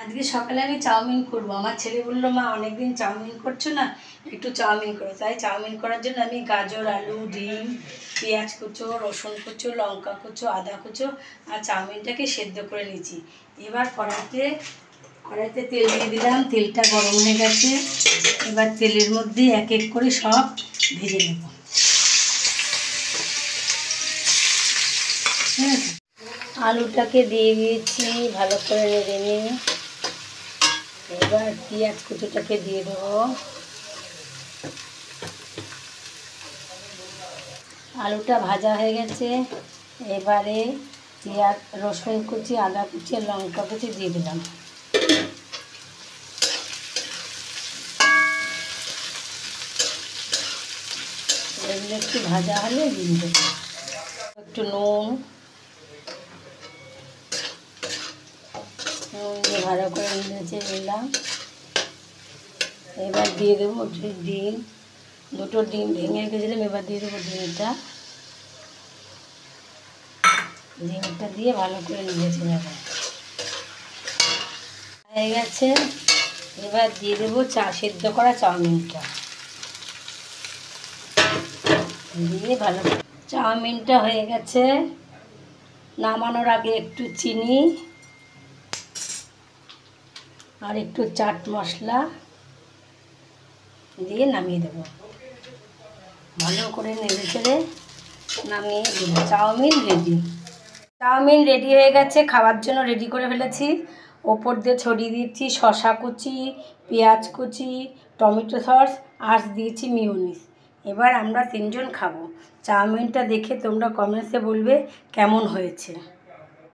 আজকে সকালে আমি চাউমিন করব। আমার ছেলে বললো, মা অনেকদিন চাউমিন করছো না, একটু চাউমিন করো। তাই চাউমিন করার জন্য আমি গাজর, আলু, ডিম, পেঁয়াজ কুচো, রসুন কুচো, লঙ্কা কুচো, আদা কুচো আর চাউমিনটাকে সেদ্ধ করে নিয়েছি। এবার কড়াইতে তেল দিয়ে দিলাম। তেলটা গরম হয়ে গেছে। এবার তেলের মধ্যে এক এক করে সব ভেজে নেব। ঠিক আছে, আলুটাকে দিয়ে দিয়েছি, ভালো করে নেড়ে নিয়ে এবার পেঁয়াজ কুচোটাকে দিয়ে দেবো। আলুটা ভাজা হয়ে গেছে। এবারে পেঁয়াজ, রসুন কুচি, আদা কুচি, লঙ্কা কুচি দিয়ে দিলাম। এগুলো একটু ভাজা হলে দিয়ে দেবো একটু নুন দিয়ে ভালো করে নেড়ে নিলাম। এবার দিয়ে দেবো ডিম, দুটো ডিম ভেঙে রেখেছিলাম। এবার দিয়ে দেবো ডিমটা দিয়ে ভালো করে নেড়েছে নেব হয়ে গেছে। এবার দিয়ে দেবো সেদ্ধ করা চাউমিনটা দিয়ে ভালো। চাউমিনটা হয়ে গেছে। নামানোর আগে একটু চিনি আর একটু চাট মশলা দিয়ে নামিয়ে দেবো। ভালো করে নেড়ে চেড়ে নামিয়ে দেবো। চাউমিন রেডি হয়ে গেছে। খাওয়ার জন্য রেডি করে ফেলেছি। ওপর দিয়ে ছড়িয়ে দিচ্ছি শসা কুচি, পেঁয়াজ কুচি, টমেটো সস আর দিয়েছি মিউনিস। এবার আমরা তিনজন খাবো। চাউমিনটা দেখে তোমরা কমেন্টসে বলবে কেমন হয়েছে।